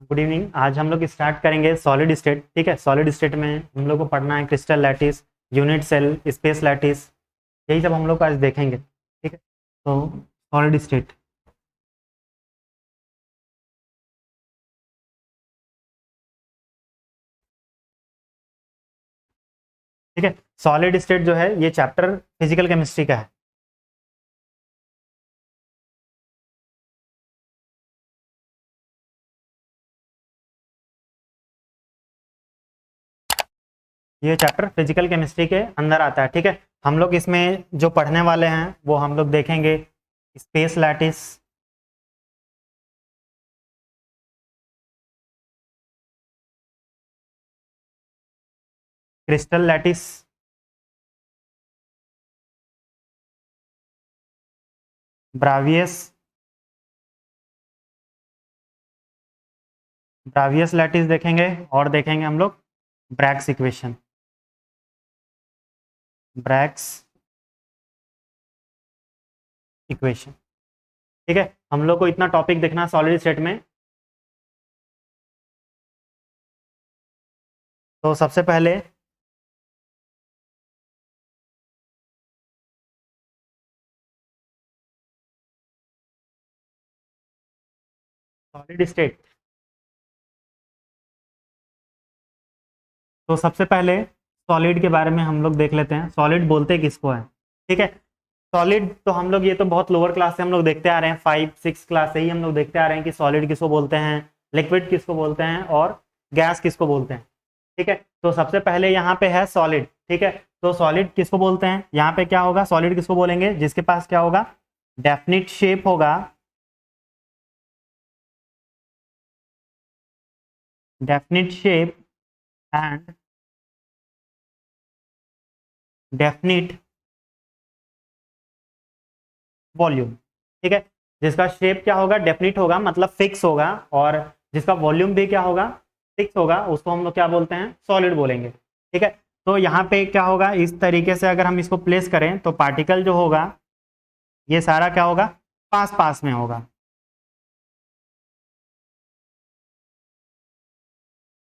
Good evening. आज हम लोग स्टार्ट करेंगे सॉलिड स्टेट। ठीक है, सॉलिड स्टेट में हम लोग को पढ़ना है crystal lattice, unit cell, space lattice, यही सब हम लोग आज देखेंगे। ठीक है, तो सॉलिड स्टेट। ठीक है, सॉलिड स्टेट जो है ये चैप्टर फिजिकल केमिस्ट्री का है। ये चैप्टर फिजिकल केमिस्ट्री के अंदर आता है। ठीक है, हम लोग इसमें जो पढ़ने वाले हैं वो हम लोग देखेंगे space lattice, crystal lattice, ब्रावियस ब्रावियस lattice देखेंगे, और देखेंगे हम लोग ब्रैग्स इक्वेशन, ब्रैग्स इक्वेशन। ठीक है, हम लोग को इतना टॉपिक देखना सॉलिड स्टेट में। तो सबसे पहले सॉलिड स्टेट, तो सबसे पहले सॉलिड के बारे में हम लोग देख लेते हैं। सॉलिड बोलते किसको है? ठीक है, सॉलिड तो हम लोग, ये तो बहुत लोअर क्लास से हम लोग देखते आ रहे हैं, 5-6 क्लास से ही हम लोग देखते आ रहे हैं कि सॉलिड किसको बोलते हैं, लिक्विड किसको बोलते हैं, और गैस किसको बोलते हैं। ठीक है, तो सबसे पहले यहाँ पे है सॉलिड। ठीक है, तो सॉलिड किसको बोलते हैं? यहाँ पे क्या होगा, सॉलिड किसको बोलेंगे? जिसके पास क्या होगा, डेफिनिट शेप होगा, definite shape and definite volume. ठीक है, जिसका शेप क्या होगा, डेफिनिट होगा, मतलब फिक्स होगा, और जिसका वॉल्यूम भी क्या होगा, फिक्स होगा, उसको हम लोग क्या बोलते हैं, सॉलिड बोलेंगे। ठीक है, तो यहाँ पे क्या होगा, इस तरीके से अगर हम इसको प्लेस करें तो पार्टिकल जो होगा ये सारा क्या होगा, पास पास में होगा।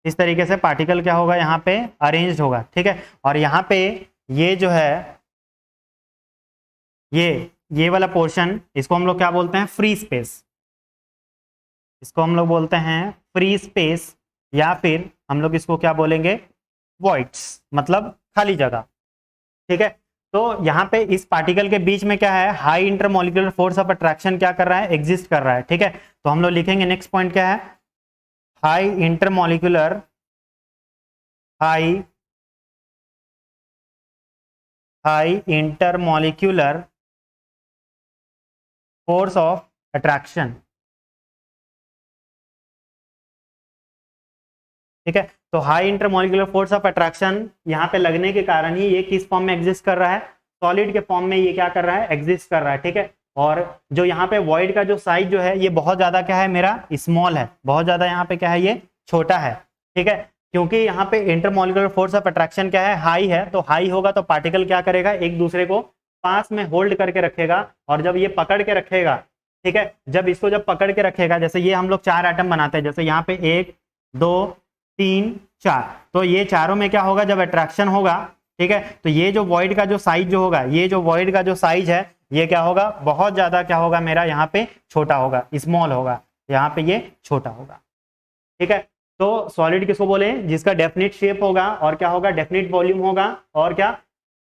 इस तरीके से पार्टिकल क्या होगा, यहाँ पे अरेंज्ड होगा। ठीक है, और यहाँ पे ये जो है, ये वाला पोर्शन, इसको हम लोग क्या बोलते हैं, फ्री स्पेस। इसको हम लोग बोलते हैं फ्री स्पेस, या फिर हम लोग इसको क्या बोलेंगे, वॉइड्स, मतलब खाली जगह। ठीक है, तो यहाँ पे इस पार्टिकल के बीच में क्या है, high intermolecular force of attraction क्या कर रहा है, एग्जिस्ट कर रहा है। ठीक है, तो हम लोग लिखेंगे नेक्स्ट पॉइंट क्या है, high intermolecular, high high intermolecular force of attraction. ठीक है, तो high intermolecular force of attraction यहाँ पे लगने के कारण ही ये किस फॉर्म में एग्जिस्ट कर रहा है, सॉलिड के फॉर्म में ये क्या कर रहा है, एग्जिस्ट कर रहा है। ठीक है, और जो यहाँ पे वॉइड का जो साइज जो है ये बहुत ज्यादा क्या है, मेरा स्मॉल है, बहुत ज्यादा यहाँ पे क्या है, ये छोटा है। ठीक है, क्योंकि यहाँ पे इंटरमोलिकुलर फोर्स ऑफ अट्रैक्शन क्या है, हाई है, तो हाई होगा तो पार्टिकल क्या करेगा, एक दूसरे को पास में होल्ड करके रखेगा, और जब ये पकड़ के रखेगा, ठीक है, जब पकड़ के रखेगा, जैसे ये हम लोग 4 एटम बनाते हैं, जैसे यहाँ पे 1 2 3 4, तो ये चारों में क्या होगा, जब अट्रैक्शन होगा, ठीक है, तो ये जो वॉइड का जो साइज जो होगा, ये जो वॉइड का जो साइज है, ये क्या होगा, बहुत ज्यादा क्या होगा, मेरा यहाँ पे छोटा होगा, स्मॉल होगा, यहाँ पे ये छोटा होगा। ठीक है, तो सॉलिड किसको बोले, जिसका डेफिनिट शेप होगा, और क्या होगा, डेफिनिट वॉल्यूम होगा, और क्या,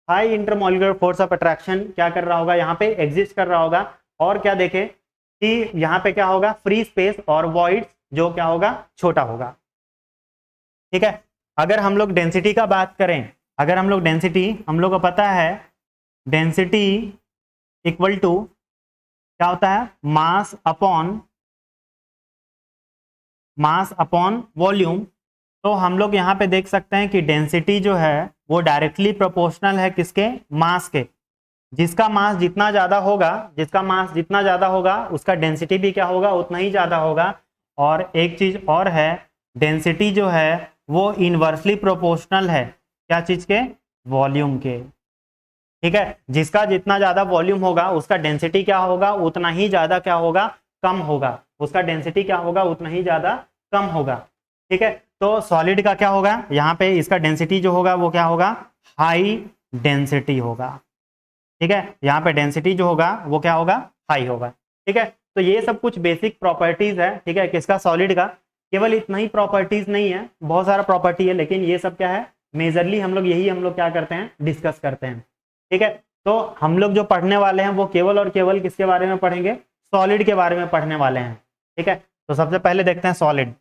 high intermolecular force of attraction क्या कर रहा होगा, यहाँ पे एग्जिस्ट कर रहा होगा, और क्या देखे कि यहाँ पे क्या होगा, फ्री स्पेस और वॉइड जो क्या होगा, छोटा होगा। ठीक है, अगर हम लोग डेंसिटी का बात करें, अगर हम लोग डेंसिटी, हम लोग को पता है डेंसिटी इक्वल टू क्या होता है, मास अपॉन वॉल्यूम। तो हम लोग यहाँ पे देख सकते हैं कि डेंसिटी जो है वो डायरेक्टली प्रोपोर्शनल है किसके, मास के। जिसका मास जितना ज्यादा होगा, जिसका मास जितना ज्यादा होगा उसका डेंसिटी भी क्या होगा, उतना ही ज्यादा होगा। और एक चीज और है, डेंसिटी जो है वो इनवर्सली प्रोपोर्शनल है, क्या चीज के, वॉल्यूम के। ठीक है, जिसका जितना ज्यादा वॉल्यूम होगा उसका डेंसिटी क्या होगा, उतना ही ज्यादा क्या होगा, कम होगा, उसका डेंसिटी क्या होगा, उतना ही ज्यादा कम होगा। ठीक है, तो सॉलिड का क्या होगा, यहाँ पे इसका डेंसिटी जो होगा वो क्या होगा, हाई डेंसिटी होगा। ठीक है, यहाँ पे डेंसिटी जो होगा वो क्या होगा, हाई होगा। ठीक है, तो ये सब कुछ बेसिक प्रॉपर्टीज है। ठीक है, किसका, सॉलिड का। केवल इतना ही प्रॉपर्टीज नहीं है, बहुत सारा प्रॉपर्टी है, लेकिन ये सब क्या है, मेजरली हम लोग यही हम लोग क्या करते हैं, डिस्कस करते हैं। ठीक है, तो हम लोग जो पढ़ने वाले हैं वो केवल और केवल किसके बारे में पढ़ेंगे, सॉलिड के बारे में पढ़ने वाले हैं। ठीक है, तो सबसे पहले देखते हैं सॉलिड।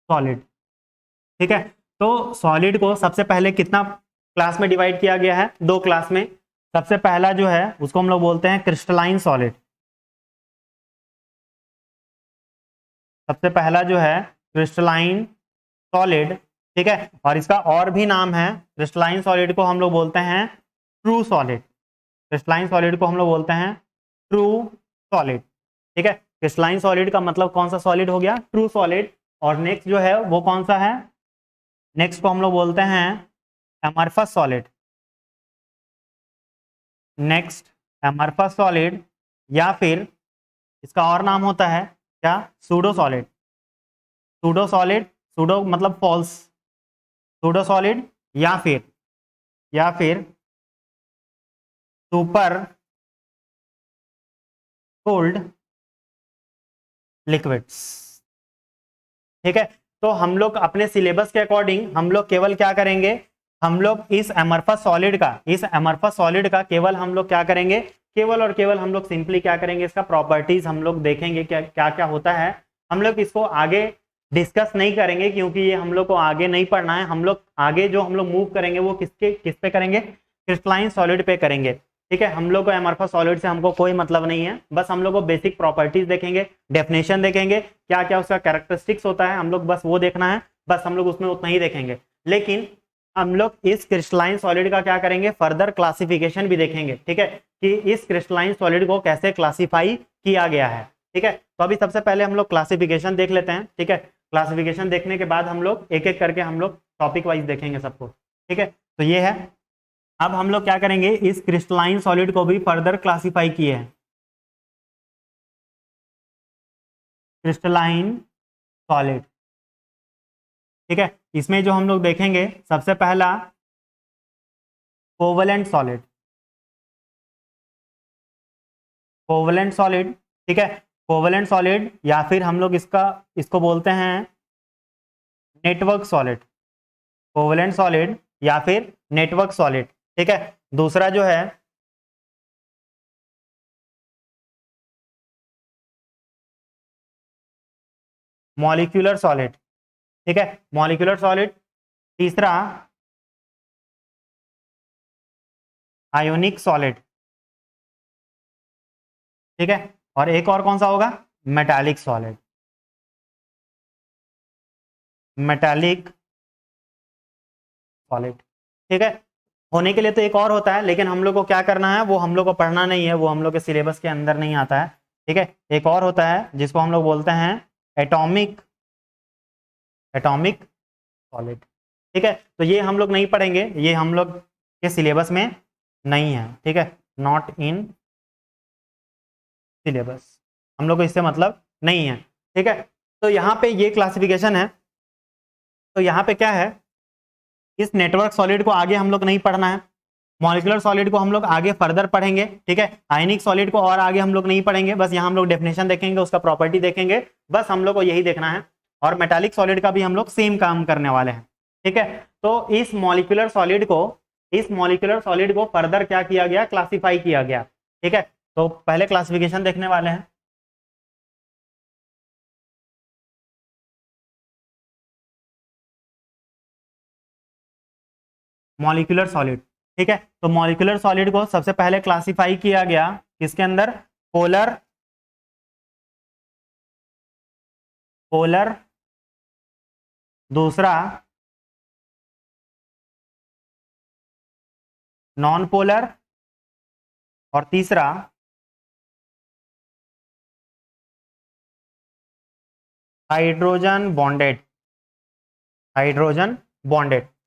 सॉलिड, ठीक है, तो सॉलिड को सबसे पहले कितना क्लास में डिवाइड किया गया है, दो क्लास में। सबसे पहला जो है उसको हम लोग बोलते हैं क्रिस्टलाइन सॉलिड। सबसे पहला जो है क्रिस्टलाइन सॉलिड। ठीक है, और इसका और भी नाम है, क्रिस्टलाइन सॉलिड को हम लोग बोलते हैं ट्रू सॉलिड। क्रिस्टलाइन सॉलिड को हम लोग बोलते हैं ट्रू सॉलिड। ठीक है, क्रिस्टलाइन सॉलिड का मतलब कौन सा सॉलिड हो गया, ट्रू सॉलिड। और नेक्स्ट जो है वो कौन सा है, नेक्स्ट को हम लोग बोलते हैं amorphous solid. Next amorphous solid, या फिर इसका और नाम होता है क्या, pseudo solid. Pseudo solid, pseudo मतलब फॉल्स, सूडो सॉलिड, या फिर सुपर कोल्ड लिक्विड्स। ठीक है, तो हम लोग अपने सिलेबस के अकॉर्डिंग हम लोग केवल क्या करेंगे, हम लोग इस एमरफस सॉलिड का केवल हम लोग क्या करेंगे, केवल और केवल हम लोग सिंपली क्या करेंगे, इसका प्रॉपर्टीज हम लोग देखेंगे क्या क्या क्या होता है। हम लोग इसको आगे डिस्कस नहीं करेंगे, क्योंकि ये हम लोग को आगे नहीं पढ़ना है। हम लोग आगे जो हम लोग मूव करेंगे वो किस पे करेंगे, क्रिस्टलाइन सॉलिड पे करेंगे। ठीक है, हम लोग को एमरफस सॉलिड से हमको कोई मतलब नहीं है, बस हम लोग को बेसिक प्रॉपर्टीज देखेंगे, डेफिनेशन देखेंगे, क्या क्या उसका कैरेक्टरिस्टिक्स होता है, हम लोग बस वो देखना है, बस हम लोग उसमें उतना ही देखेंगे। लेकिन हम लोग इस क्रिस्टलाइन सॉलिड का क्या करेंगे, फर्दर क्लासिफिकेशन भी देखेंगे। ठीक है, कि इस क्रिस्टलाइन सॉलिड को कैसे क्लासिफाई किया गया है। ठीक है, तो अभी सबसे पहले हम लोग क्लासिफिकेशन देख लेते हैं। ठीक है, क्लासिफिकेशन देखने के बाद हम लोग एक एक करके हम लोग टॉपिक वाइज देखेंगे सबको। ठीक है, तो ये है, अब हम लोग क्या करेंगे, इस क्रिस्टलाइन सॉलिड को भी फर्दर क्लासिफाई किए हैं। क्रिस्टलाइन सॉलिड, ठीक है, इसमें जो हम लोग देखेंगे सबसे पहला कोवलेंट सॉलिड। कोवलेंट सॉलिड, ठीक है, कोवलेंट सॉलिड, या फिर हम लोग इसको बोलते हैं नेटवर्क सॉलिड। कोवलेंट सॉलिड या फिर नेटवर्क सॉलिड। ठीक है, दूसरा जो है मॉलिक्यूलर सॉलिड। ठीक है, मॉलिक्यूलर सॉलिड। तीसरा आयोनिक सॉलिड। ठीक है, और एक और कौन सा होगा, मेटालिक सॉलिड। मेटालिक सॉलिड, ठीक है। होने के लिए तो एक और होता है, लेकिन हम लोग को क्या करना है, वो हम लोग को पढ़ना नहीं है, वो हम लोग के सिलेबस के अंदर नहीं आता है। ठीक है, एक और होता है जिसको हम लोग बोलते हैं एटॉमिक सॉलिड। ठीक है, तो ये हम लोग नहीं पढ़ेंगे, ये हम लोग के सिलेबस में नहीं है। ठीक है, नॉट इन सिलेबस, हम लोग को इससे मतलब नहीं है। ठीक है, तो यहाँ पे ये क्लासिफिकेशन है। तो यहाँ पे क्या है, इस नेटवर्क सॉलिड को आगे हम लोग नहीं पढ़ना है, मॉलिक्यूलर सॉलिड को हम लोग आगे फर्दर पढ़ेंगे। ठीक है, आयनिक सॉलिड को और आगे हम लोग नहीं पढ़ेंगे, बस यहाँ हम लोग डेफिनेशन देखेंगे, उसका प्रॉपर्टी देखेंगे, बस हम लोग को यही देखना है। और मेटालिक सॉलिड का भी हम लोग सेम काम करने वाले हैं। ठीक है, तो इस मॉलिक्यूलर सॉलिड को फर्दर क्या किया गया, क्लासीफाई किया गया। ठीक है, तो पहले क्लासिफिकेशन देखने वाले हैं। मॉलिक्यूलर सॉलिड, ठीक है, तो मॉलिक्यूलर सॉलिड को सबसे पहले क्लासिफाई किया गया किसके अंदर, पोलर दूसरा नॉन पोलर, और तीसरा हाइड्रोजन बॉन्डेड।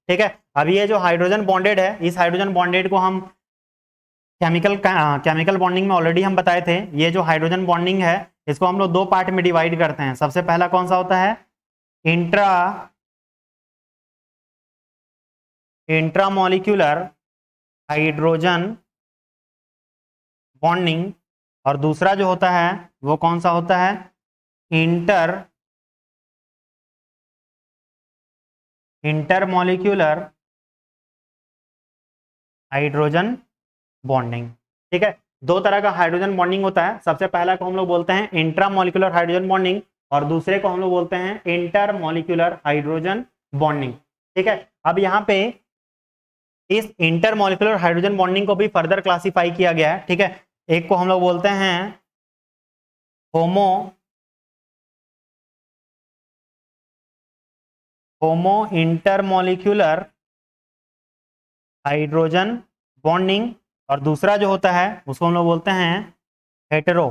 ठीक है, अब ये जो हाइड्रोजन बॉन्डेड है, इस हाइड्रोजन बॉन्डेड को हम केमिकल बॉन्डिंग में ऑलरेडी हम बताए थे। ये जो हाइड्रोजन बॉन्डिंग है, इसको हम लोग दो पार्ट में डिवाइड करते हैं। सबसे पहला कौन सा होता है, इंट्रामॉलिक्यूलर हाइड्रोजन बॉन्डिंग, और दूसरा जो होता है वो कौन सा होता है, इंटरमॉलिक्यूलर हाइड्रोजन बॉन्डिंग। ठीक है, दो तरह का हाइड्रोजन बॉन्डिंग होता है। सबसे पहला को हम लोग बोलते हैं इंट्रामॉलिक्यूलर हाइड्रोजन बॉन्डिंग, और दूसरे को हम लोग बोलते हैं इंटरमॉलिक्यूलर हाइड्रोजन बॉन्डिंग। ठीक है, अब यहाँ पे इस इंटरमॉलिक्यूलर हाइड्रोजन बॉन्डिंग को भी फर्दर क्लासिफाई किया गया है। ठीक है, एक को हम लोग बोलते हैं होमो इंटरमॉलिक्यूलर हाइड्रोजन बॉन्डिंग, और दूसरा जो होता है उसको हम लोग बोलते हैं हेटेरो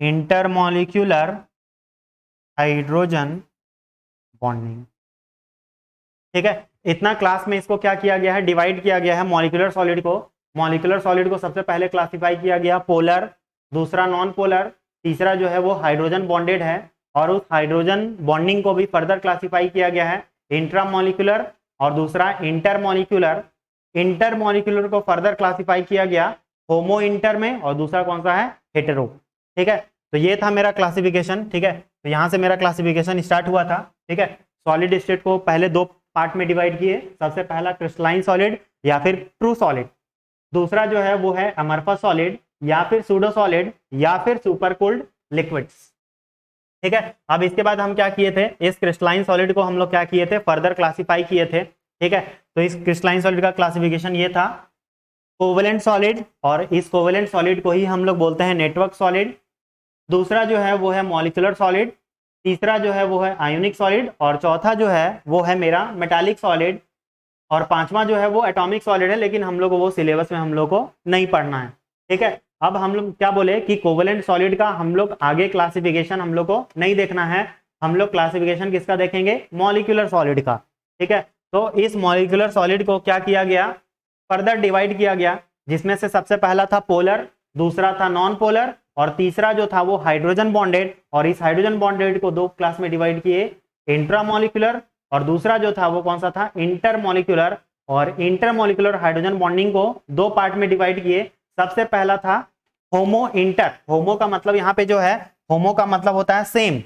इंटरमॉलिक्यूलर हाइड्रोजन बॉन्डिंग। ठीक है, इतना क्लास में इसको क्या किया गया है, डिवाइड किया गया है मॉलिक्यूलर सॉलिड को सबसे पहले क्लासिफाई किया गया पोलर, दूसरा नॉन पोलर, तीसरा जो है वो हाइड्रोजन बॉन्डेड है, और उस हाइड्रोजन बॉन्डिंग को भी फर्दर क्लासिफाई किया गया है इंट्रामॉलिक्यूलर, और दूसरा इंटरमॉलिक्यूलर को फर्दर क्लासिफाई किया गया होमो इंटर में, और दूसरा कौन सा है, हेटेरो। ठीक है, तो ये था मेरा क्लासिफिकेशन। ठीक है, तो यहाँ से मेरा क्लासिफिकेशन स्टार्ट हुआ था। ठीक है, सॉलिड स्टेट को पहले दो पार्ट में डिवाइड किए। सबसे पहला क्रिस्टलाइन सॉलिड या फिर ट्रू सॉलिड, दूसरा जो है वो है अमरफस सॉलिड या फिर सूडो सॉलिड या फिर सुपरकूल्ड लिक्विड्स। ठीक है, अब इसके बाद हम क्या किए थे, इस क्रिस्टलाइन सॉलिड को हम लोग क्या किए थे, फर्दर क्लासिफाई किए थे। ठीक है, तो इस क्रिस्टलाइन सॉलिड का क्लासिफिकेशन ये था कोवेलेंट सॉलिड, और इस कोवेलेंट सॉलिड को ही हम लोग बोलते हैं नेटवर्क सॉलिड। दूसरा जो है वो है मॉलिक्यूलर सॉलिड, तीसरा जो है वो है आयोनिक सॉलिड, और चौथा जो है वो है मेरा मेटालिक सॉलिड, और पांचवा जो है वो एटॉमिक सॉलिड है, लेकिन हम लोग को वो सिलेबस में हम लोग को नहीं पढ़ना है। ठीक है, अब हम लोग क्या बोले कि कोवेलेंट सॉलिड का हम लोग आगे क्लासिफिकेशन हम लोग को नहीं देखना है, हम लोग क्लासिफिकेशन किसका देखेंगे, मॉलिक्यूलर सॉलिड का। ठीक है, तो इस मॉलिक्यूलर सॉलिड को क्या किया गया, फर्दर डिवाइड किया गया, जिसमें से सबसे पहला था पोलर, दूसरा था नॉन पोलर, और तीसरा जो था वो हाइड्रोजन बॉन्डेड, और इस हाइड्रोजन बॉन्डेड को दो क्लास में डिवाइड किए, इंट्रामॉलिक्यूलर, और दूसरा जो था वो कौन सा था, इंटरमॉलिक्यूलर। और इंटरमॉलिक्यूलर हाइड्रोजन बॉन्डिंग को दो पार्ट में डिवाइड किए। सबसे पहला था होमो इंटर, होमो का मतलब यहाँ पे जो है, होमो का मतलब होता है सेम।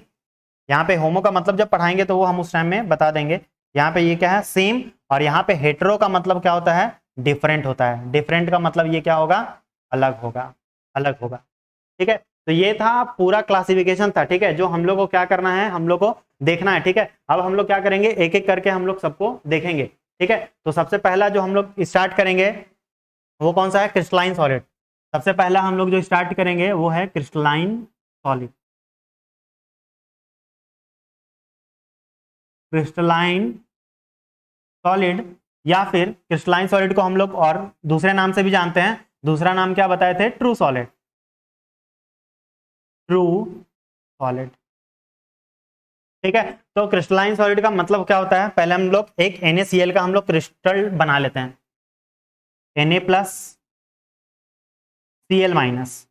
यहाँ पे होमो का मतलब जब पढ़ाएंगे तो वो हम उस टाइम में बता देंगे। यहाँ पे ये क्या है, सेम, और यहाँ पे हेटेरो का मतलब क्या होता है, डिफरेंट होता है। डिफरेंट का मतलब ये क्या होगा, अलग होगा। ठीक है, तो ये था पूरा क्लासिफिकेशन था। ठीक है, जो हम लोग को क्या करना है, हम लोग को देखना है। ठीक है, अब हम लोग क्या करेंगे, एक एक करके हम लोग सबको देखेंगे। ठीक है, तो सबसे पहला जो हम लोग स्टार्ट करेंगे वो कौन सा है, क्रिस्टलाइन सॉलिड। सबसे पहला हम लोग जो स्टार्ट करेंगे वो है क्रिस्टलाइन सॉलिड। क्रिस्टलाइन सॉलिड या फिर क्रिस्टलाइन सॉलिड को हम लोग और दूसरे नाम से भी जानते हैं। दूसरा नाम क्या बताए थे, ट्रू सॉलिड। ठीक है, तो क्रिस्टलाइन सॉलिड का मतलब क्या होता है, पहले हम लोग एक NaCl का हम लोग क्रिस्टल बना लेते हैं, Na plus Cl minus,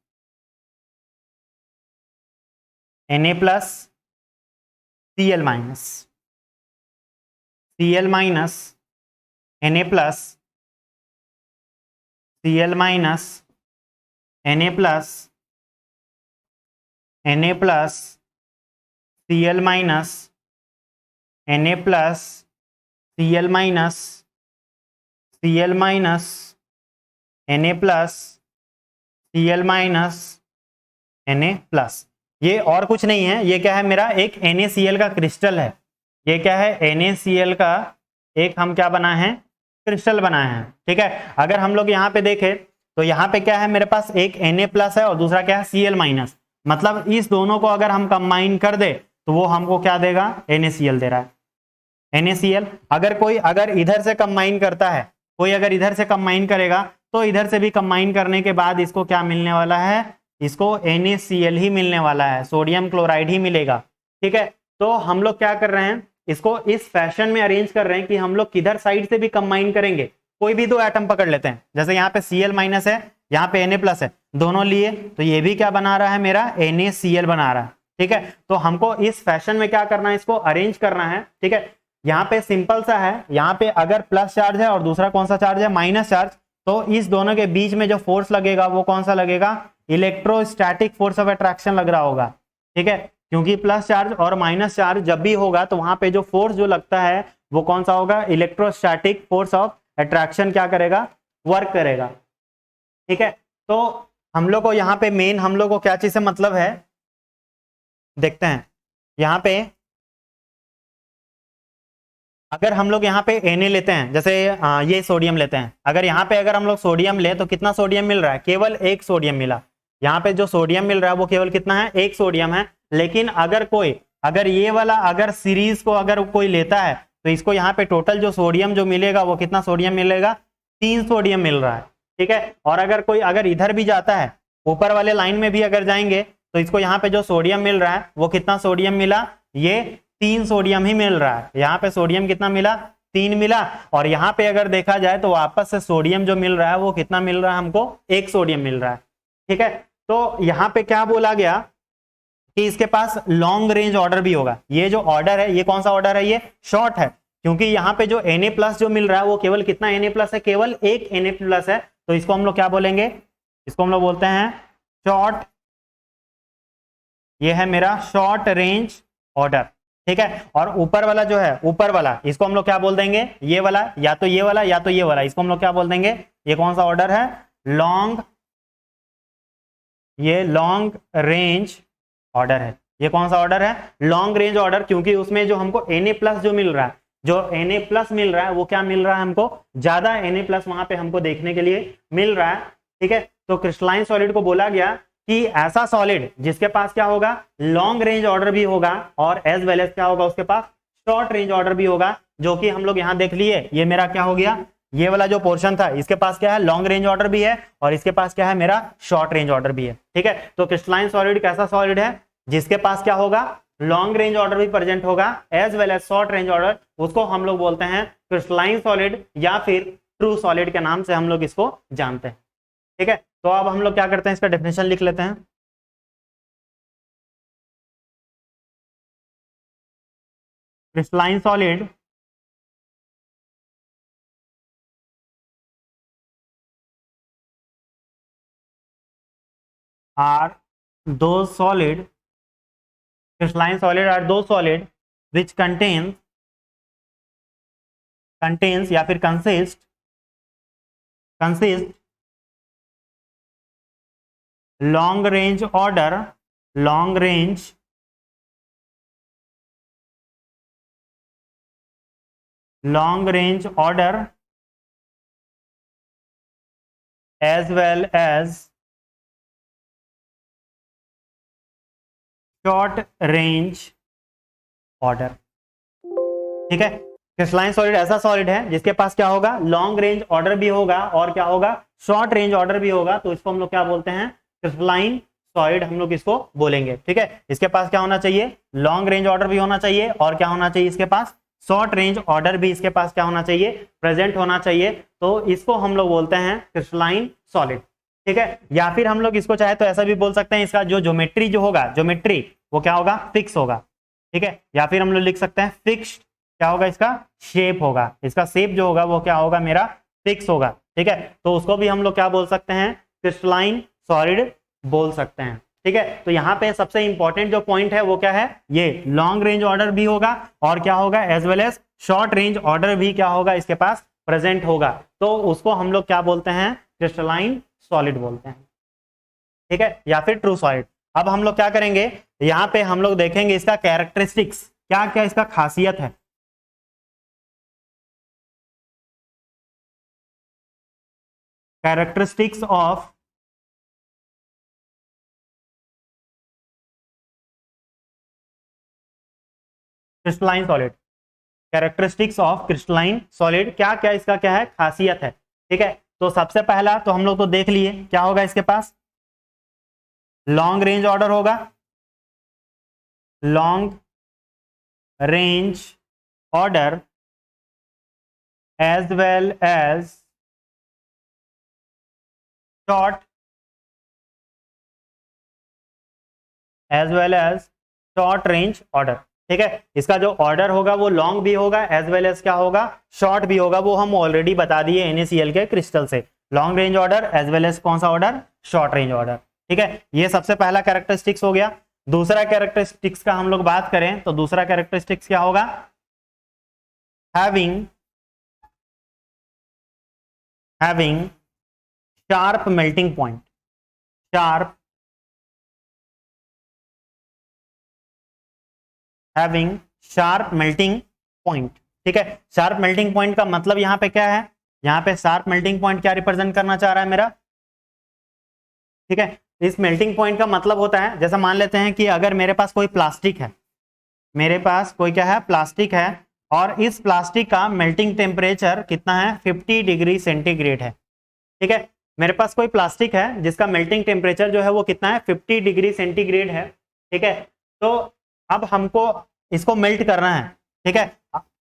Na plus Cl minus, Cl minus Na plus, Cl minus Na plus, Na plus Cl minus, Na plus Cl minus, Cl minus Na plus, Cl minus Na plus. ये और कुछ नहीं है, ये क्या है, मेरा एक NaCl का क्रिस्टल है। ये क्या है, NaCl का एक हम क्या बनाए हैं, क्रिस्टल बनाए हैं। ठीक है, अगर हम लोग यहाँ पे देखें तो यहाँ पे क्या है, मेरे पास एक Na प्लस है और दूसरा क्या है, Cl माइनस। मतलब इस दोनों को अगर हम कंबाइन कर दे तो वो हमको क्या देगा, NaCl दे रहा है। NaCl अगर इधर से कंबाइन करता है, कोई अगर इधर से कंबाइन करेगा तो इधर से भी कंबाइन करने के बाद इसको क्या मिलने वाला है, इसको NaCl ही मिलने वाला है, सोडियम क्लोराइड ही मिलेगा। ठीक है, तो हम लोग क्या कर रहे हैं, इसको इस फैशन में अरेंज कर रहे हैं कि हम लोग किधर साइड से भी कंबाइन करेंगे कोई भी दो एटम पकड़ लेते हैं, जैसे यहाँ पे Cl माइनस है, यहाँ पे Na प्लस है, दोनों लिए तो ये भी क्या बना रहा है मेरा NaCl बना रहा है। ठीक है, तो हमको इस फैशन में क्या करना है, इसको अरेंज करना है। ठीक है, यहाँ पे सिंपल सा है, यहाँ पे अगर प्लस चार्ज है और दूसरा कौन सा चार्ज है माइनस चार्ज, तो इस दोनों के बीच में जो फोर्स लगेगा वो कौन सा लगेगा, इलेक्ट्रोस्टैटिक फोर्स ऑफ अट्रैक्शन लग रहा होगा। ठीक है, क्योंकि प्लस चार्ज और माइनस चार्ज जब भी होगा तो वहां पे जो फोर्स जो लगता है वो कौन सा होगा, इलेक्ट्रोस्टैटिक फोर्स ऑफ अट्रैक्शन क्या करेगा, वर्क करेगा। ठीक है, तो हम लोग को यहाँ पे मेन हम लोग को क्या चीज से मतलब है, देखते हैं यहाँ पे अगर हम लोग यहाँ पे Na लेते हैं, जैसे ये सोडियम लेते हैं, अगर यहाँ पे अगर हम लोग सोडियम ले तो कितना सोडियम मिल रहा है, केवल एक सोडियम मिला। यहाँ पे जो सोडियम मिल रहा है वो केवल कितना है, एक सोडियम है। लेकिन अगर ये वाला अगर सीरीज को अगर कोई लेता है तो इसको यहाँ पे टोटल जो सोडियम जो मिलेगा वो कितना सोडियम मिलेगा, 3 सोडियम मिल रहा है। ठीक है, और अगर कोई अगर इधर भी जाता है, ऊपर वाले लाइन में भी अगर जाएंगे तो इसको यहाँ पे जो सोडियम मिल रहा है वो कितना सोडियम मिला, ये 3 सोडियम ही मिल रहा है। यहाँ पे सोडियम कितना मिला, 3 मिला। और यहाँ पे अगर देखा जाए तो वापस से सोडियम जो मिल रहा है वो कितना मिल रहा है हमको, 1 सोडियम मिल रहा है। ठीक है, तो यहाँ पे क्या बोला गया कि इसके पास लॉन्ग रेंज ऑर्डर भी होगा। ये जो ऑर्डर है ये कौन सा ऑर्डर है, ये शॉर्ट है, क्योंकि यहाँ पे जो Na प्लस जो मिल रहा है वो केवल कितना Na प्लस है, केवल एक Na प्लस है। तो इसको हम लोग क्या बोलेंगे, इसको हम लोग बोलते हैं शॉर्ट, ये है मेरा शॉर्ट रेंज ऑर्डर। ठीक है, और ऊपर वाला जो है, ऊपर वाला इसको हम लोग क्या बोल देंगे, ये वाला, या तो ये वाला या तो ये वाला, इसको हम लोग क्या बोल देंगे, ये कौन सा ऑर्डर है, लॉन्ग, ये लॉन्ग रेंज ऑर्डर है। ये कौन सा ऑर्डर है, लॉन्ग रेंज ऑर्डर, क्योंकि उसमें जो हमको Na प्लस जो मिल रहा है, जो Na प्लस मिल रहा है वो क्या मिल रहा है हमको, ज्यादा Na प्लस वहां पे हमको देखने के लिए मिल रहा है। ठीक है, तो क्रिस्टलाइन सॉलिड को बोला गया कि ऐसा सॉलिड जिसके पास क्या होगा, लॉन्ग रेंज ऑर्डर भी होगा और एज वेल एज क्या होगा, उसके पास शॉर्ट रेंज ऑर्डर भी होगा, जो कि हम लोग यहाँ देख लिए। ये मेरा क्या हो गया, ये वाला जो पोर्शन था इसके पास क्या है, लॉन्ग रेंज ऑर्डर भी है और इसके पास क्या है, मेरा शॉर्ट रेंज ऑर्डर भी है। ठीक है, तो क्रिस्टलाइन सॉलिड कैसा सॉलिड है, जिसके पास क्या होगा, लॉन्ग रेंज ऑर्डर भी प्रेजेंट होगा as well as short range order, उसको हम लोग बोलते हैं क्रिस्टलाइन सॉलिड या फिर ट्रू सॉलिड के नाम से हम लोग इसको जानते हैं। ठीक है, तो अब हम लोग क्या करते हैं, इसका डेफिनेशन लिख लेते हैं। Crystalline solid are those solid, crystalline solid are those solid which contains या फिर consist long range order as well as short range order. ठीक है, क्रिस्टलाइन सॉलिड ऐसा सॉलिड है जिसके पास क्या होगा, लॉन्ग रेंज ऑर्डर भी होगा और क्या होगा, शॉर्ट रेंज ऑर्डर भी होगा। तो इसको हम लोग क्या बोलते हैं, क्रिस्टलाइन सॉलिड हम लोग इसको बोलेंगे। ठीक है, इसके पास क्या होना चाहिए, लॉन्ग रेंज ऑर्डर भी होना चाहिए और क्या होना चाहिए, इसके पास शॉर्ट रेंज ऑर्डर भी इसके पास क्या होना चाहिए, प्रेजेंट होना चाहिए। तो इसको हम लोग बोलते हैं क्रिस्टलाइन सॉलिड। ठीक है, या फिर हम लोग इसको चाहे तो ऐसा भी बोल सकते हैं, इसका जो ज्योमेट्री जो होगा, ज्योमेट्री वो क्या होगा, फिक्स होगा। ठीक है, या फिर हम लोग लिख सकते हैं फिक्स्ड, क्या होगा, इसका शेप होगा, इसका शेप जो होगा वो क्या होगा, मेरा फिक्स होगा। ठीक है, तो उसको भी हम लोग क्या बोल सकते हैं, क्रिस्टलाइन सॉलिड बोल सकते हैं। ठीक है, तो यहाँ पे सबसे इंपॉर्टेंट जो पॉइंट है वो क्या है, ये लॉन्ग रेंज ऑर्डर भी होगा और क्या होगा, as well as short range order भी क्या होगा, इसके पास प्रेजेंट होगा। तो उसको हम लोग क्या बोलते हैं, क्रिस्टलाइन सॉलिड बोलते हैं। ठीक है, या फिर ट्रू सॉलिड। अब हम लोग क्या करेंगे, यहाँ पे हम लोग देखेंगे इसका कैरेक्टरिस्टिक्स, क्या क्या इसका खासियत है। Characteristics of crystalline solid, characteristics of crystalline solid, क्या क्या इसका क्या है, खासियत है। ठीक है, तो सबसे पहला तो हम लोग तो देख लिए, क्या होगा इसके पास, लॉन्ग रेंज ऑर्डर होगा, long range order as well as short as well as short range order. ठीक है, इसका जो ऑर्डर होगा वो लॉन्ग भी होगा एज वेल एज क्या होगा, शॉर्ट भी होगा। वो हम ऑलरेडी बता दिए NaCl के क्रिस्टल से, long range order as well as कौन सा ऑर्डर, शॉर्ट रेंज ऑर्डर। ठीक है, ये सबसे पहला कैरेक्टरिस्टिक्स हो गया। दूसरा कैरेक्टरिस्टिक्स का हम लोग बात करें तो दूसरा कैरेक्टरिस्टिक्स क्या होगा, having sharp melting point, having sharp melting point. ठीक है, शार्प मेल्टिंग पॉइंट का मतलब यहां पे क्या है, यहां पे शार्प मेल्टिंग पॉइंट क्या रिप्रेजेंट करना चाह रहा है मेरा। ठीक है, इस मेल्टिंग पॉइंट का मतलब होता है, जैसा मान लेते हैं कि अगर मेरे पास कोई प्लास्टिक है, मेरे पास कोई क्या है, प्लास्टिक है, और इस प्लास्टिक का मेल्टिंग टेम्परेचर कितना है, 50 डिग्री सेंटीग्रेड है। ठीक है, मेरे पास कोई प्लास्टिक है जिसका मेल्टिंग टेम्परेचर जो है वो कितना है, 50 डिग्री सेंटीग्रेड है। ठीक है, तो अब हमको इसको मेल्ट करना है। ठीक है,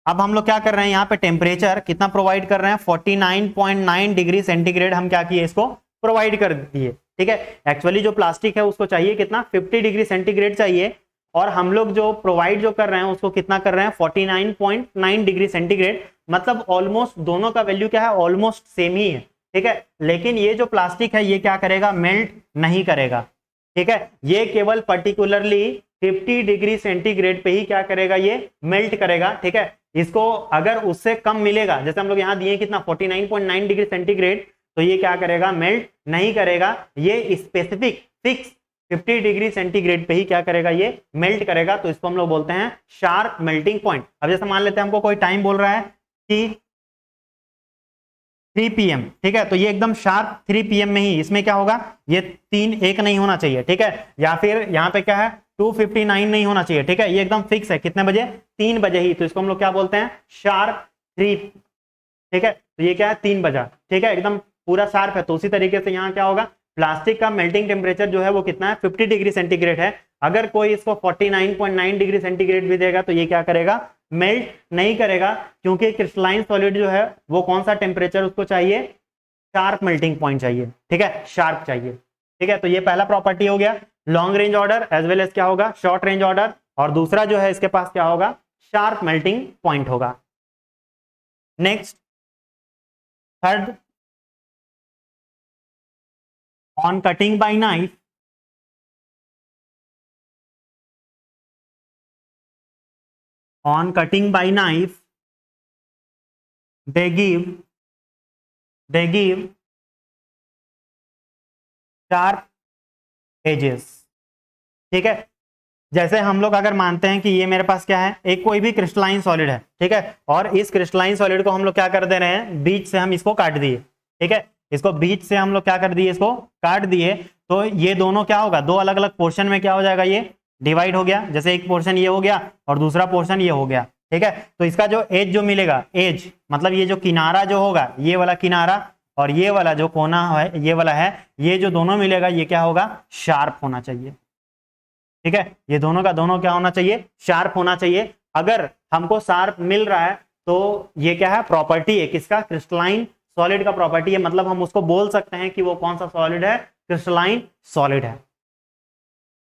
अब हम लोग क्या कर रहे हैं, यहाँ पे टेम्परेचर कितना प्रोवाइड कर रहे हैं, 49.9 डिग्री सेंटीग्रेड हम क्या किए, इसको प्रोवाइड कर दिए। ठीक है, एक्चुअली जो प्लास्टिक है उसको चाहिए कितना, 50 डिग्री सेंटीग्रेड चाहिए, और हम लोग जो प्रोवाइड जो कर रहे हैं उसको कितना कर रहे हैं, 49.9 डिग्री सेंटीग्रेड। मतलब ऑलमोस्ट दोनों का वैल्यू क्या है, ऑलमोस्ट सेम ही है। ठीक है, लेकिन ये जो प्लास्टिक है ये क्या करेगा, मेल्ट नहीं करेगा। ठीक है, ये केवल पर्टिकुलरली 50 डिग्री सेंटीग्रेड पे ही क्या करेगा, ये मेल्ट करेगा। ठीक है, इसको अगर उससे कम मिलेगा, जैसे हम लोग यहाँ दिए कितना, 49.9 डिग्री सेंटीग्रेड, तो ये क्या करेगा, मेल्ट नहीं करेगा। ये स्पेसिफिक फिक्स 50 डिग्री सेंटीग्रेड पे ही क्या करेगा, ये मेल्ट करेगा। तो इसको हम लोग बोलते हैं शार्प मेल्टिंग पॉइंट। अब जैसे मान लेते हैं हमको कोई टाइम बोल रहा है कि 3 PM। ठीक है, तो ये एकदम शार्प 3 PM में ही इसमें क्या होगा, ये 3-1 नहीं होना चाहिए। ठीक है, या फिर यहाँ पे क्या है, 2:59 नहीं होना चाहिए। ठीक है, ये एकदम फिक्स है, कितने बजे, 3 बजे ही। तो इसको हम लोग क्या बोलते हैं, शार्प 3। ठीक है, तो ये क्या है, 3 बजा। ठीक है, एकदम पूरा शार्प है। तो उसी तरीके से यहाँ क्या होगा, प्लास्टिक का मेल्टिंग टेम्परेचर जो है वो कितना है, 50 डिग्री सेंटीग्रेड है। अगर कोई इसको 49.9 डिग्री सेंटीग्रेड भी देगा तो ये क्या करेगा, मेल्ट नहीं करेगा, क्योंकि क्रिस्टलाइन सॉलिड जो है वो कौन सा टेम्परेचर उसको चाहिए, शार्प मेल्टिंग पॉइंट चाहिए। ठीक है, शार्प चाहिए। ठीक है, तो ये पहला प्रॉपर्टी हो गया, long range order as well as क्या होगा, शॉर्ट रेंज ऑर्डर। और दूसरा जो है इसके पास क्या होगा, शार्प मेल्टिंग पॉइंट होगा। Next third, on cutting by knife, on cutting by knife, they give sharp edges। ठीक है, जैसे हम लोग अगर मानते हैं कि ये मेरे पास क्या है, एक कोई भी क्रिस्टलाइन सॉलिड है। ठीक है, और इस क्रिस्टलाइन सॉलिड को हम लोग क्या कर दे रहे हैं, बीच से हम इसको काट दिए। ठीक है, इसको बीच से हम लोग क्या कर दिए, इसको काट दिए। तो ये दोनों क्या होगा, दो अलग अलग पोर्शन में क्या हो जाएगा, ये डिवाइड हो गया। जैसे एक पोर्शन ये हो गया और दूसरा पोर्शन ये हो गया। ठीक है, तो इसका जो एज जो मिलेगा, एज मतलब ये जो किनारा जो होगा, ये वाला किनारा और ये वाला जो कोना है, ये वाला है, ये जो दोनों मिलेगा ये क्या होगा, शार्प होना चाहिए। ठीक है, ये दोनों का दोनों क्या होना चाहिए, शार्प होना चाहिए। अगर हमको शार्प मिल रहा है तो ये क्या है, प्रॉपर्टी है किसका, क्रिस्टलाइन सॉलिड का प्रॉपर्टी है। मतलब हम उसको बोल सकते हैं कि वो कौन सा सॉलिड है, क्रिस्टलाइन सॉलिड है।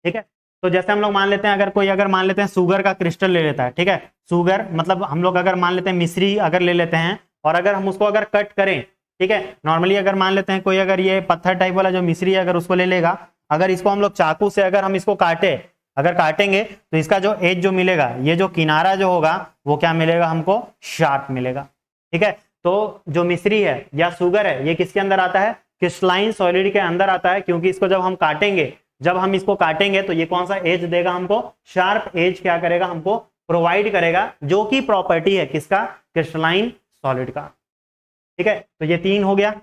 ठीक है, तो जैसे हम लोग मान लेते हैं, अगर कोई अगर मान लेते हैं शुगर का क्रिस्टल ले लेता है। ठीक है, शुगर मतलब हम लोग अगर मान लेते हैं मिश्री अगर ले लेते हैं, और अगर हम उसको अगर कट करें, ठीक है, नॉर्मली अगर मान लेते हैं कोई अगर ये पत्थर टाइप वाला जो मिश्री है अगर उसको ले लेगा, अगर इसको हम लोग चाकू से अगर हम इसको काटे, अगर काटेंगे तो इसका जो एज जो मिलेगा, ये जो किनारा जो होगा वो क्या मिलेगा हमको, शार्प मिलेगा। ठीक है, तो जो मिश्री है या शुगर है ये किसके अंदर आता है, क्रिस्टलाइन सॉलिड के अंदर आता है, क्योंकि इसको जब हम काटेंगे, जब हम इसको काटेंगे तो ये कौन सा एज देगा हमको, शार्प एज क्या करेगा हमको प्रोवाइड करेगा, जो कि प्रॉपर्टी है किसका, क्रिस्टलाइन सॉलिड का। ठीक है, तो ये 3 हो गया।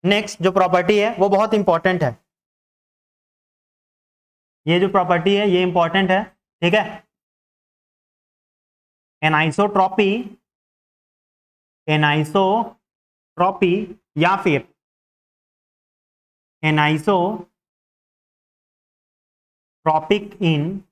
नेक्स्ट जो प्रॉपर्टी है वो बहुत इंपॉर्टेंट है, ये जो प्रॉपर्टी है ये इंपॉर्टेंट है। ठीक है, एनाइसोट्रॉपी, एनाइसोट्रॉपी या फिर एनाइसोट्रॉपिक इन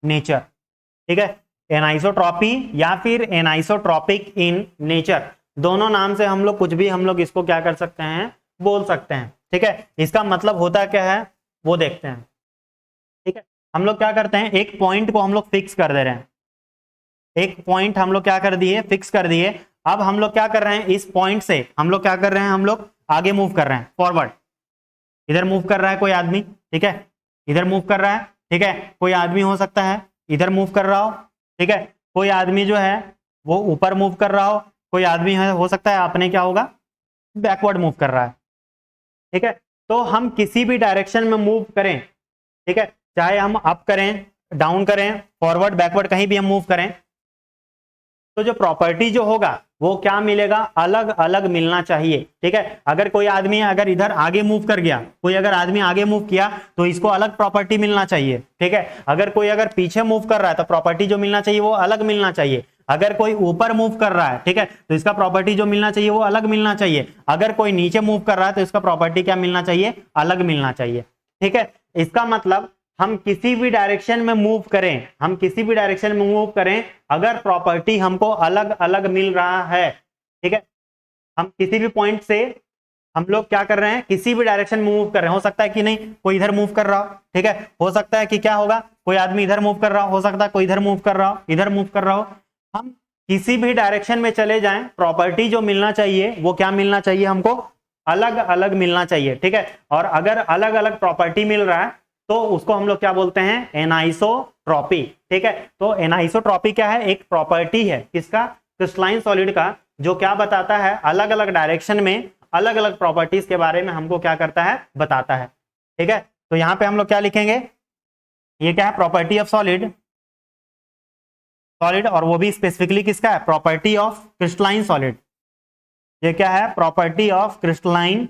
नेचर। ठीक है, एनाइसोट्रॉपी या फिर एनाइसोट्रॉपिक इन नेचर। दोनों नाम से हम लोग कुछ भी हम लोग इसको क्या कर सकते हैं, बोल सकते हैं। ठीक है, इसका मतलब होता क्या है वो देखते हैं। ठीक है, हम लोग क्या करते हैं, एक पॉइंट को हम लोग फिक्स कर दे रहे हैं, एक पॉइंट हम लोग क्या कर दिए, फिक्स कर दिए। अब हम लोग क्या कर रहे हैं, इस पॉइंट से हम लोग क्या कर रहे हैं, हम लोग आगे मूव कर रहे हैं, फॉरवर्ड। इधर मूव कर रहा है कोई आदमी, ठीक है, इधर मूव कर रहा है, ठीक है, कोई आदमी हो सकता है इधर मूव कर रहा हो, ठीक है, कोई आदमी जो है वो ऊपर मूव कर रहा हो, कोई आदमी है हो सकता है अपने क्या होगा, बैकवर्ड मूव कर रहा है। ठीक है, तो हम किसी भी डायरेक्शन में मूव करें, ठीक है, चाहे हम अप करें, डाउन करें, फॉरवर्ड बैकवर्ड कहीं भी हम मूव करें, तो जो प्रॉपर्टी जो होगा वो क्या मिलेगा, अलग अलग मिलना चाहिए। ठीक है, अगर कोई आदमी अगर इधर आगे मूव कर गया, कोई अगर आदमी आगे मूव किया तो इसको अलग प्रॉपर्टी मिलना चाहिए। ठीक है, अगर कोई अगर पीछे मूव कर रहा है तो प्रॉपर्टी जो मिलना चाहिए वो अलग मिलना चाहिए। अगर कोई ऊपर मूव कर रहा है, ठीक है, तो इसका प्रॉपर्टी जो मिलना चाहिए वो अलग मिलना चाहिए। अगर कोई नीचे मूव कर रहा है तो इसका प्रॉपर्टी क्या मिलना चाहिए, अलग मिलना चाहिए। ठीक है, इसका मतलब हम किसी भी डायरेक्शन में मूव करें, हम किसी भी डायरेक्शन में मूव करें, अगर प्रॉपर्टी हमको अलग अलग मिल रहा है, ठीक है, हम किसी भी पॉइंट से हम लोग क्या कर रहे हैं, किसी भी डायरेक्शन में मूव कर रहे हैं, हो सकता है कि नहीं कोई इधर मूव कर रहा हो, ठीक है, हो सकता है कि क्या होगा, कोई आदमी इधर मूव कर रहा हो सकता है कोई इधर मूव कर रहा हो, इधर मूव कर रहा हो, हम किसी भी डायरेक्शन में चले जाएं, प्रॉपर्टी जो मिलना चाहिए वो क्या मिलना चाहिए, हमको अलग अलग मिलना चाहिए। ठीक है, और अगर अलग अलग प्रॉपर्टी मिल रहा है तो उसको हम लोग क्या बोलते हैं, एनाइसोट्रॉपी। ठीक है, तो एनाइसोट्रॉपी क्या है, एक प्रॉपर्टी है किसका, क्रिस्टलाइन सॉलिड का, जो क्या बताता है, अलग अलग डायरेक्शन में अलग अलग प्रॉपर्टीज के बारे में हमको क्या करता है, बताता है। ठीक है, तो यहां पे हम लोग क्या लिखेंगे, ये क्या है, प्रॉपर्टी ऑफ सॉलिड, सॉलिड, और वो भी स्पेसिफिकली किसका है, प्रॉपर्टी ऑफ क्रिस्टलाइन सॉलिड। ये क्या है, property of crystalline,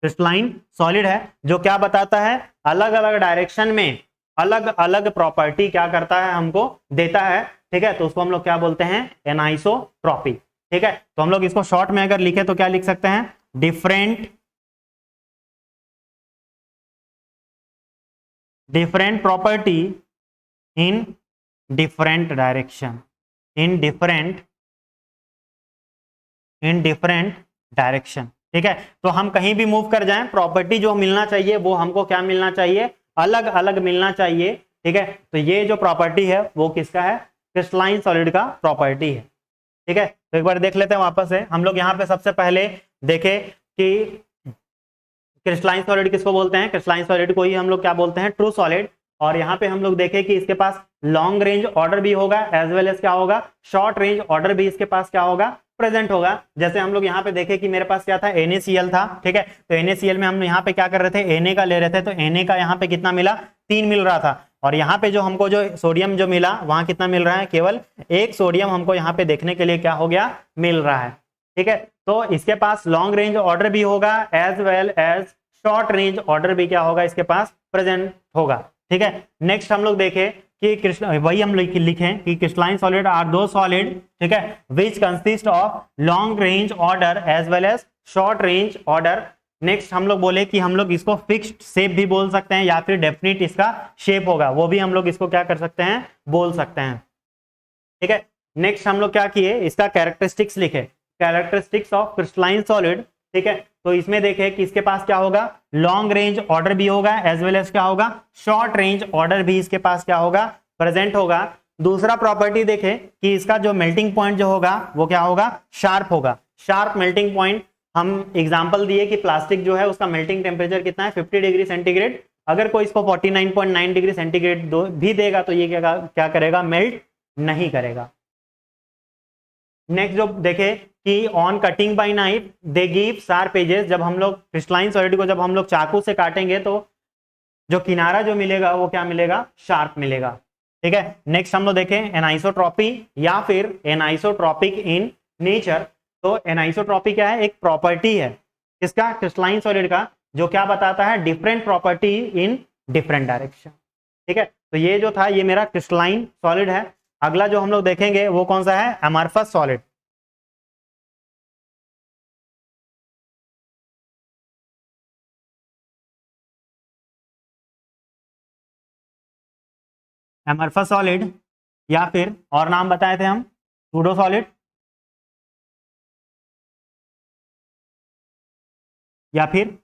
crystalline solid है, जो क्या बताता है, अलग अलग डायरेक्शन में अलग अलग प्रॉपर्टी क्या करता है, हमको देता है। ठीक है, तो उसको हम लोग क्या बोलते हैं, एनाइसोट्रॉपी। ठीक है, तो हम लोग इसको शॉर्ट में अगर लिखे तो क्या लिख सकते हैं, different different property in different direction, in different direction. ठीक है, तो हम कहीं भी मूव कर जाएं, प्रॉपर्टी जो मिलना चाहिए वो हमको क्या मिलना चाहिए, अलग अलग मिलना चाहिए। ठीक है, तो ये जो प्रॉपर्टी है वो किसका है, क्रिस्टलाइन सॉलिड का प्रॉपर्टी है। ठीक है, तो एक बार देख लेते हैं वापस से, हम लोग यहाँ पे सबसे पहले देखे कि क्रिस्टलाइन सॉलिड किसको बोलते हैं, क्रिस्टलाइन सॉलिड को ही हम लोग क्या बोलते हैं, ट्रू सॉलिड। और यहाँ पे हम लोग देखें कि इसके पास लॉन्ग रेंज ऑर्डर भी होगा, एज वेल एज क्या होगा, शॉर्ट रेंज ऑर्डर भी इसके पास क्या होगा, प्रेजेंट होगा। जैसे हम लोग यहाँ पे देखें कि मेरे पास क्या था, NaCl था। ठीक है, तो NaCl में हम यहाँ पे क्या कर रहे थे, Na का ले रहे थे, तो Na का यहाँ पे कितना मिला, 3 मिल रहा था। और यहाँ पे जो हमको जो सोडियम जो मिला वहां कितना मिल रहा है, केवल 1 सोडियम हमको यहाँ पे देखने के लिए क्या हो गया, मिल रहा है। ठीक है, तो इसके पास लॉन्ग रेंज ऑर्डर भी होगा, as well as short range order भी क्या होगा, इसके पास प्रेजेंट होगा। ठीक है, नेक्स्ट हम लोग देखें कि वही हम लिखें कि crystalline solid are those solid, ठीक है, which consist of long range order as well as short range order. Next हम लोग बोले कि हम लोग इसको फिक्स्ड शेप भी बोल सकते हैं या फिर डेफिनिट इसका शेप होगा, वो भी हम लोग इसको क्या कर सकते हैं, बोल सकते हैं। ठीक है, नेक्स्ट हम लोग क्या किए, इसका कैरेक्टरिस्टिक्स लिखे, कैरेक्टरिस्टिक्स ऑफ क्रिस्टलाइन सॉलिड। ठीक है, तो इसमें देखें कि इसके पास क्या होगा, लॉन्ग रेंज ऑर्डर भी होगा, एज वेल एज क्या होगा, शॉर्ट रेंज ऑर्डर भी इसके पास क्या होगा, प्रेजेंट होगा। दूसरा प्रॉपर्टी देखें कि इसका जो मेल्टिंग पॉइंट जो होगा वो क्या होगा, शार्प होगा, शार्प मेल्टिंग पॉइंट। हम एग्जांपल दिए कि प्लास्टिक जो है उसका मेल्टिंग टेम्परेचर कितना है, 50 डिग्री सेंटीग्रेड। अगर कोई इसको 49.9 डिग्री सेंटीग्रेड भी देगा तो ये क्या करेगा, मेल्ट नहीं करेगा। नेक्स्ट जो देखे कि on cutting by knife they give sharp edges, जब हम लोग क्रिस्टलाइन सॉलिड को जब हम लोग चाकू से काटेंगे तो जो किनारा जो मिलेगा वो क्या मिलेगा, शार्प मिलेगा। ठीक है, नेक्स्ट हम लोग देखें एनाइसोट्रॉपी या फिर एनाइसोट्रॉपिक इन नेचर। तो एनाइसोट्रॉपी क्या है, एक प्रॉपर्टी है किसका, क्रिस्टलाइन सॉलिड का, जो क्या बताता है, different property in different direction. ठीक है, तो ये जो था ये मेरा क्रिस्टलाइन सॉलिड है। अगला जो हम लोग देखेंगे वो कौन सा है, अमरफस सॉलिड। एमरफस सॉलिड या फिर और नाम बताए थे हम, सूडो सॉलिड। या फिर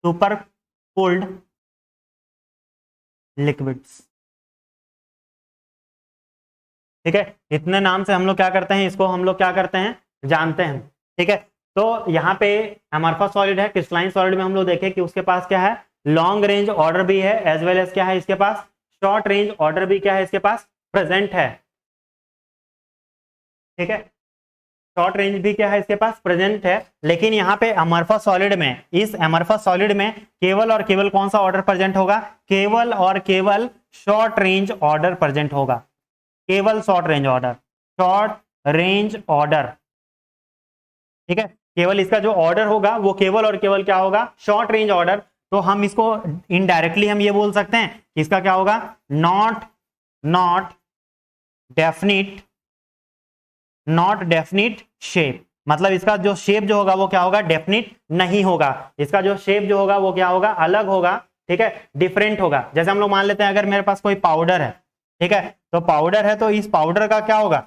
सुपर कोल्ड लिक्विड्स। ठीक है, इतने नाम से हम लोग क्या करते हैं, इसको हम लोग क्या करते हैं, जानते हैं। ठीक है, तो यहाँ पे अमरफस सॉलिड है, क्रिस्टलाइन सॉलिड में हम लोग देखें कि उसके पास क्या है, लॉन्ग रेंज ऑर्डर भी है, एज वेल एज क्या है इसके पास, शॉर्ट रेंज ऑर्डर भी क्या है इसके पास प्रेजेंट है। ठीक है, शॉर्ट रेंज भी क्या है इसके पास प्रेजेंट है। लेकिन यहाँ पे अमरफस सॉलिड में, इस अमरफस सॉलिड में केवल और केवल कौन सा ऑर्डर प्रेजेंट होगा, केवल और केवल शॉर्ट रेंज ऑर्डर प्रेजेंट होगा, केवल short range order, short range order. ठीक है, केवल इसका जो ऑर्डर होगा वो केवल और केवल क्या होगा, शॉर्ट रेंज ऑर्डर। तो हम इसको इनडायरेक्टली हम ये बोल सकते हैं कि इसका क्या होगा, not not definite, not definite shape. मतलब इसका जो शेप जो होगा वो क्या होगा, डेफिनिट नहीं होगा, इसका जो शेप जो होगा वो क्या होगा, अलग होगा। ठीक है, डिफरेंट होगा। जैसे हम लोग मान लेते हैं अगर मेरे पास कोई पाउडर है, ठीक है, तो पाउडर है तो इस पाउडर का क्या होगा,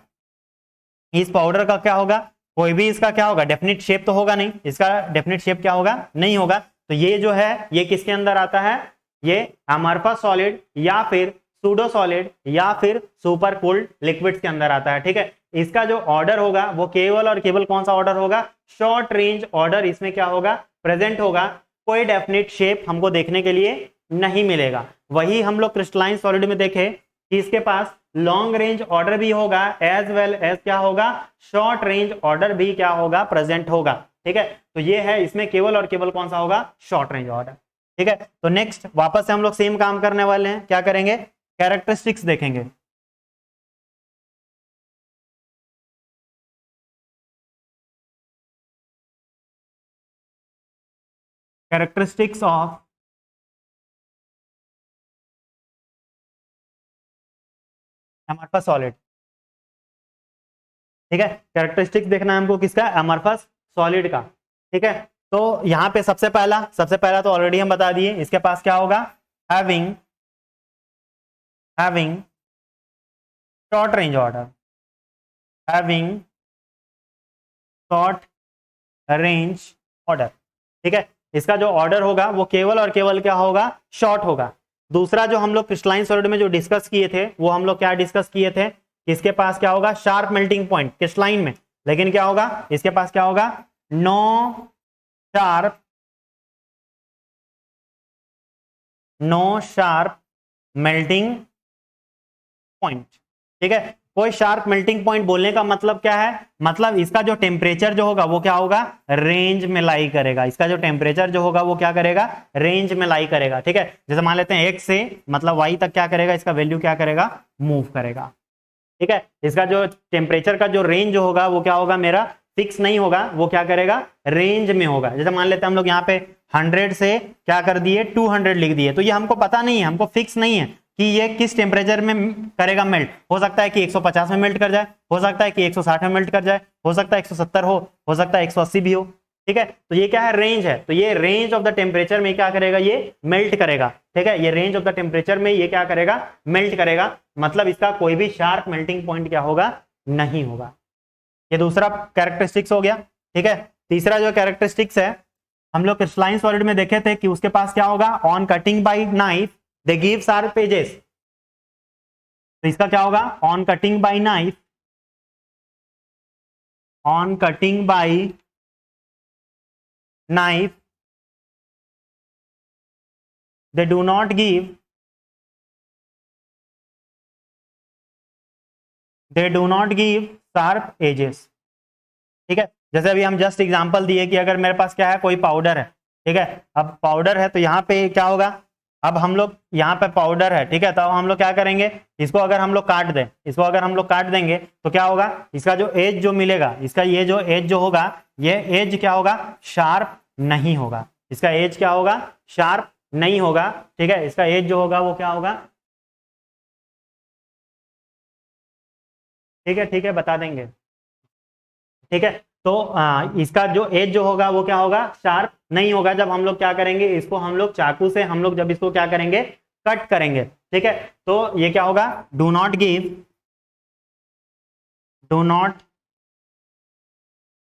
इस पाउडर का क्या होगा, कोई भी इसका क्या होगा, डेफिनिट शेप तो होगा नहीं, इसका डेफिनिट शेप क्या होगा, नहीं होगा। तो ये जो है ये किसके अंदर आता है, ये अमरफस सॉलिड या फिर सूडो सॉलिड या फिर सुपर कूल्ड लिक्विड्स के अंदर आता है। ठीक है, इसका जो ऑर्डर होगा वो केवल और केवल कौन सा ऑर्डर होगा, शॉर्ट रेंज ऑर्डर इसमें क्या होगा, प्रेजेंट होगा। कोई डेफिनिट शेप हमको देखने के लिए नहीं मिलेगा। वही हम लोग क्रिस्टलाइन सॉलिड में देखे कि इसके पास लॉन्ग रेंज ऑर्डर भी होगा, एज वेल एज क्या होगा, शॉर्ट रेंज ऑर्डर भी क्या होगा, प्रेजेंट होगा। ठीक है, तो ये है, इसमें केवल और केवल कौन सा होगा, शॉर्ट रेंज ऑर्डर। ठीक है, तो नेक्स्ट वापस से हम लोग सेम काम करने वाले हैं, क्या करेंगे, कैरेक्टरिस्टिक्स देखेंगे। Characteristics of amorphous solid. ठीक है, कैरेक्टरिस्टिक्स देखना है हमको किसका, अमरफस सॉलिड का। ठीक है, तो यहां पे सबसे पहला तो ऑलरेडी हम बता दिए, इसके पास क्या होगा, having having short range order, having short range order. ठीक है, इसका जो ऑर्डर होगा वो केवल और केवल क्या होगा, शॉर्ट होगा। दूसरा जो हम लोग क्रिस्टलाइन सॉलिड में जो डिस्कस किए थे, वो हम लोग क्या डिस्कस किए थे, इसके पास क्या होगा, शार्प मेल्टिंग पॉइंट क्रिस्टलाइन में, लेकिन क्या होगा, इसके पास क्या होगा, no sharp, no sharp melting point. ठीक है, कोई शार्प मेल्टिंग पॉइंट बोलने का मतलब क्या है, मतलब इसका जो टेम्परेचर जो होगा वो क्या होगा, रेंज में लाई करेगा। इसका जो टेम्परेचर जो होगा वो क्या करेगा, रेंज में लाई करेगा। ठीक है, जैसे मान लेते हैं एक्स से मतलब वाई तक क्या करेगा, इसका वैल्यू क्या करेगा, मूव करेगा। ठीक है, इसका जो टेम्परेचर का जो रेंज जो होगा वो क्या होगा, मेरा फिक्स नहीं होगा, वो क्या करेगा, रेंज में होगा। जैसे मान लेते हैं हम लोग यहाँ पे 100 से क्या कर दिए, 200 लिख दिए, तो ये हमको पता नहीं है, हमको फिक्स नहीं है कि ये किस टेम्परेचर में करेगा मेल्ट। हो सकता है कि 150 में मेल्ट कर जाए, हो सकता है कि 160 में मेल्ट कर जाए, हो सकता है 170 हो सकता है 180 भी हो। ठीक है, तो ये क्या है, रेंज है, तो ये रेंज ऑफ द टेम्परेचर में क्या करेगा, ये मेल्ट करेगा। ठीक है, ये रेंज ऑफ द टेम्परेचर में ये क्या करेगा, मेल्ट करेगा। मतलब इसका कोई भी शार्प मेल्टिंग पॉइंट क्या होगा, नहीं होगा। ये दूसरा कैरेक्टरिस्टिक्स हो गया। ठीक है, तीसरा जो कैरेक्टरिस्टिक्स है, हम लोग क्रिस्टलाइन सॉलिड में देखे थे कि उसके पास क्या होगा, on cutting by knife they give sharp edges. तो इसका क्या होगा, on cutting by knife, on cutting by knife they do not give, they do not give sharp edges। ठीक है, जैसे अभी हम जस्ट एग्जांपल दिए कि अगर मेरे पास क्या है, कोई पाउडर है। ठीक है, अब पाउडर है तो यहाँ पे क्या होगा, अब हम लोग यहाँ पे पाउडर है, ठीक है, तो हम लोग क्या करेंगे, इसको अगर हम लोग काट दें, इसको अगर हम लोग काट देंगे तो क्या होगा, इसका जो एज जो मिलेगा, इसका ये जो एज जो होगा, ये एज क्या होगा, शार्प नहीं होगा। इसका एज क्या होगा, शार्प नहीं होगा। ठीक है, इसका एज जो होगा वो क्या होगा, ठीक है बता देंगे। ठीक है, तो इसका जो एज जो होगा वो क्या होगा, शार्प नहीं होगा। जब हम लोग क्या करेंगे, इसको हम लोग चाकू से हम लोग जब इसको क्या करेंगे, कट करेंगे। ठीक है, तो ये क्या होगा, do do not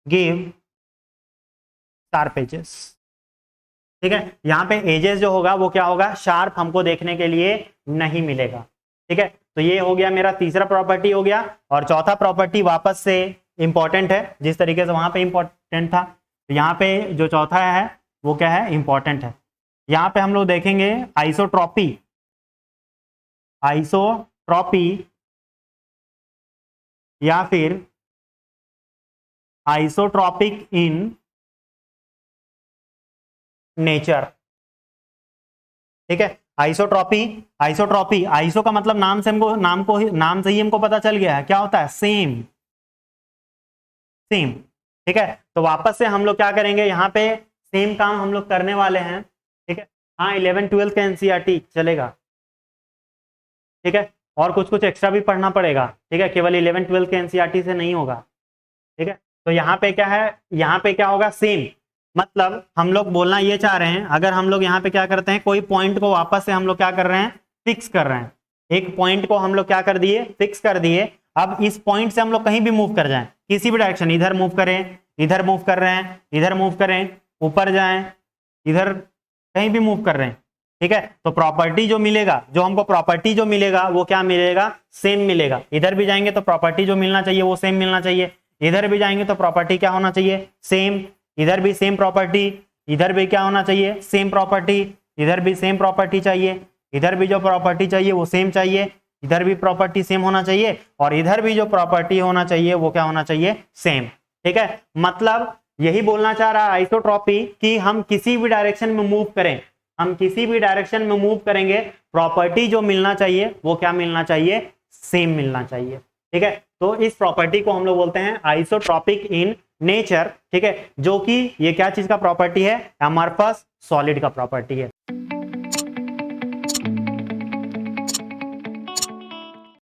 give sharp edges. ठीक है, यहाँ पे एजेस जो होगा वो क्या होगा, शार्प हमको देखने के लिए नहीं मिलेगा। ठीक है, तो ये हो गया मेरा तीसरा प्रॉपर्टी हो गया। और चौथा प्रॉपर्टी वापस से इंपॉर्टेंट है, जिस तरीके से वहां पे इंपॉर्टेंट था, तो यहाँ पे जो चौथा है वो क्या है, इंपॉर्टेंट है। यहाँ पे हम लोग देखेंगे आइसोट्रॉपी। आइसोट्रॉपी या फिर आइसोट्रॉपिक इन नेचर। ठीक है, आइसोट्रॉपी, आइसोट्रॉपी, आइसो का मतलब नाम से हमको, नाम से ही हमको पता चल गया है क्या होता है, सेम, सेम। ठीक है, तो वापस से हम लोग क्या करेंगे, यहाँ पे सेम काम हम लोग करने वाले हैं। ठीक है, हाँ 11-12 का एनसीईआरटी चलेगा। ठीक है, और कुछ कुछ एक्स्ट्रा भी पढ़ना पड़ेगा। ठीक है, केवल 11-12 के एनसीईआरटी से नहीं होगा। ठीक है, तो यहाँ पे क्या है, यहाँ पे क्या होगा, सेम। मतलब हम लोग बोलना ये चाह रहे हैं, अगर हम लोग यहाँ पे क्या करते हैं, कोई पॉइंट को वापस से हम लोग क्या कर रहे हैं, फिक्स कर रहे हैं। एक पॉइंट को हम लोग क्या कर दिए, फिक्स कर दिए। अब इस पॉइंट से हम लोग कहीं भी मूव कर जाएं, किसी भी डायरेक्शन, इधर मूव करें, इधर मूव कर रहे हैं, इधर मूव करें, ऊपर जाएं, इधर कहीं भी मूव कर रहे हैं। ठीक है, तो प्रॉपर्टी जो मिलेगा, जो हमको प्रॉपर्टी जो मिलेगा वो क्या मिलेगा, सेम मिलेगा। इधर भी जाएंगे तो प्रॉपर्टी जो मिलना चाहिए वो सेम मिलना चाहिए, इधर भी जाएंगे तो प्रॉपर्टी क्या होना चाहिए, सेम। इधर भी सेम प्रॉपर्टी, इधर भी क्या होना चाहिए, सेम प्रॉपर्टी, इधर भी सेम प्रॉपर्टी चाहिए, इधर भी जो प्रॉपर्टी चाहिए वो सेम चाहिए, इधर भी प्रॉपर्टी सेम होना चाहिए, और इधर भी जो प्रॉपर्टी होना चाहिए वो क्या होना चाहिए, सेम। ठीक है, मतलब यही बोलना चाह रहा है आइसोट्रॉपी कि हम किसी भी डायरेक्शन में मूव करें, हम किसी भी डायरेक्शन में मूव करेंगे, प्रॉपर्टी जो मिलना चाहिए वो क्या मिलना चाहिए, सेम मिलना चाहिए। ठीक है, तो इस प्रॉपर्टी को हम लोग बोलते हैं आइसोट्रॉपिक इन नेचर। ठीक है, जो कि ये क्या चीज का प्रॉपर्टी है, अमॉर्फस सॉलिड का प्रॉपर्टी है।